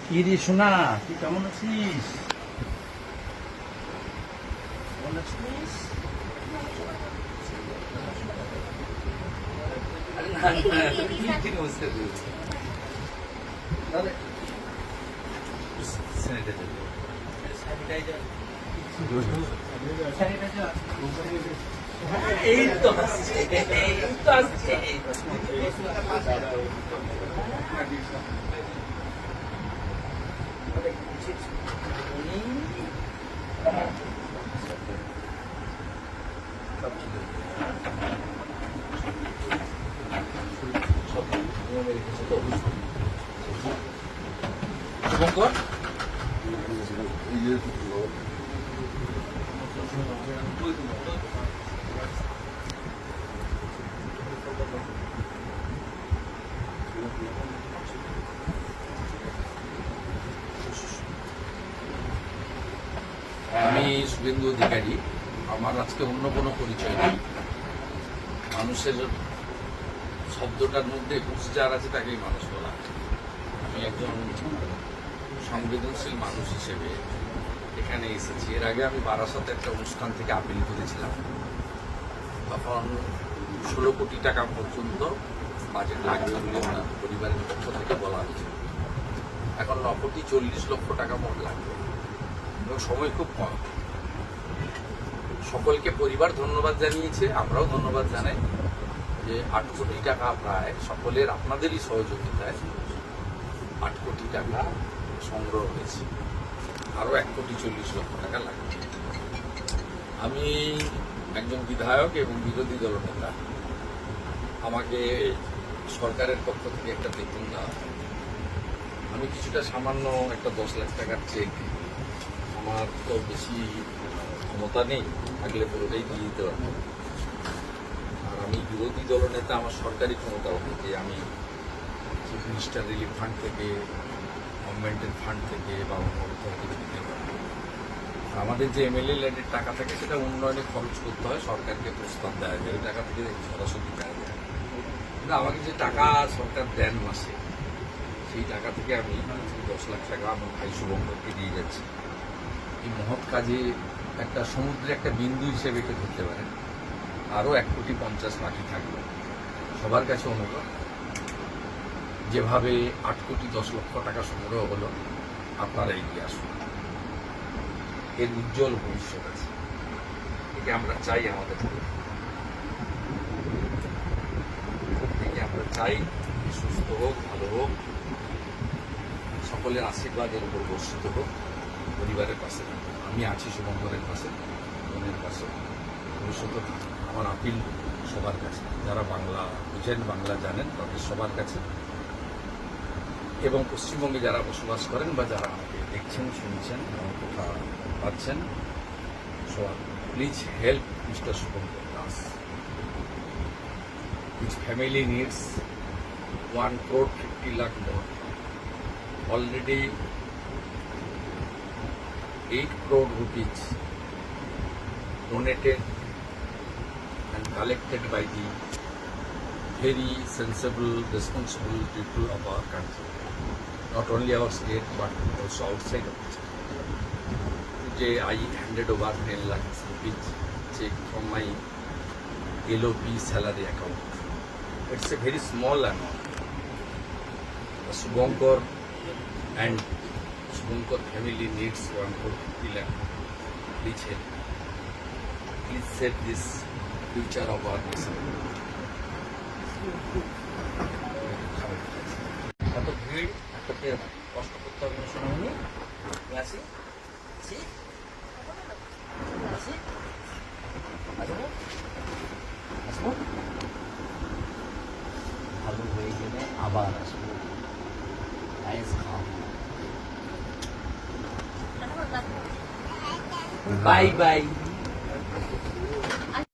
কি রে সোনা, তুই কেমন আছিস? কেমন আছিস? আরে না না, তুমি কি অবস্থা দিয়েছো? তাহলে স্যানিটাইজার স্যানিটাইজার স্যানিটাইজার এই তো আসছে, এই তো আসছে। শুভঙ্কর আমি শুভেন্দু অধিকারী। আমার আজকে অন্য কোনো পরিচয় নেই। মানুষের শব্দটার মধ্যে হুঁশ যার আছে তাকেই মানুষ বলা। আমি একজন সংবেদনশীল মানুষ হিসেবে এখানে এসেছি। এর আগে আমি বারাসাতে একটা অনুষ্ঠান থেকে আপিল করেছিলাম। তখন 16 কোটি টাকা পর্যন্ত বাজেট লাগবে বলে ওনার পরিবারের পক্ষ থেকে বলা হয়েছিল। এখন 9 কোটি 40 লক্ষ টাকা মোট লাগবে এবং সময় খুব কম। সকলকে পরিবার ধন্যবাদ জানিয়েছে, আমরাও ধন্যবাদ জানাই যে 8 কোটি টাকা প্রায় সকলের আপনাদেরই সহযোগিতায় 8 কোটি টাকা সংগ্রহ হয়েছে। আরও 1 কোটি 40 লক্ষ টাকা লাগবে। আমি একজন বিধায়ক এবং বিরোধী দলনেতা। আমাকে সরকারের পক্ষ থেকে একটা বেতন দেওয়া হয়। আমি কিছুটা সামান্য একটা 10 লাখ টাকার চেক, আমার তো বেশি ক্ষমতা নেই, থাকলে পুরোটাই দিয়ে দিতে পারবো। আর আমি বিরোধী দলনেতা, আমার সরকারি ক্ষমতা হবে যে আমি চিফ মিনিস্টার রিলিফ ফান্ড থেকে, গভর্নমেন্টের ফান্ড থেকে বা অন্য কোথাও থেকে দিতে পারবো। আমাদের যে এমএলএ ল্যান্ডের টাকা থাকে সেটা উন্নয়নে খরচ করতে হয়, সরকারকে প্রস্তাব দেওয়া যায়, ওই টাকা থেকে সরাসরি দেওয়া যায়। কিন্তু আমাকে যে টাকা সরকার দেন মাসে, সেই টাকা থেকে আমি 10 লাখ টাকা আমার ভাই শুভঙ্করকে দিয়ে যাচ্ছি। এই মহৎ কাজে একটা সমুদ্রে একটা বিন্দু হিসেবে একে ধরতে পারেন। আরও 1 কোটি 50 বাকি থাকবে। সবার কাছে অনুরোধ, যেভাবে 8 কোটি 10 লক্ষ টাকা সংগ্রহ হলো, আপনারা এগিয়ে আসুন। এর উজ্জ্বল ভবিষ্যৎ আছে, একে আমরা চাই আমাদের। একে আমরা চাই সুস্থ হোক, ভালো হোক, সকলের আশীর্বাদের উপর বর্ষিত হোক, পরিবারের পাশে থাকুক। আমি আছি শুভঙ্করের পাশে, বোনের পাশে, ভবিষ্যতে আমার আপিল সবার কাছে, যারা বাংলা বুঝেন, বাংলা জানেন, তাদের সবার কাছে, এবং পশ্চিমবঙ্গে যারা বসবাস করেন বা যারা আমাকে দেখছেন, শুনছেন, আমার কথা পাচ্ছেন, সবার please help mister Shubhankar Das. His family needs 1 crore 50 lakh more. Already 8 crore rupees donated and collected by the very sensible, responsible people of our country. Not only our state but also outside of it. Today I handed over 10 lakh rupees check from my LOP salary account. It's a very small amount. Subhankar and Subhankar family needs 1 crore 50 lakh. Please help. Please save this future of our nation. এত ভিড়, এত কষ্ট করতে হবে না শোনামনি। আসি আসি আসি আসবো আসবো, ভালো হয়ে গেলে আবার আসবো। আইস খাও। Bye bye.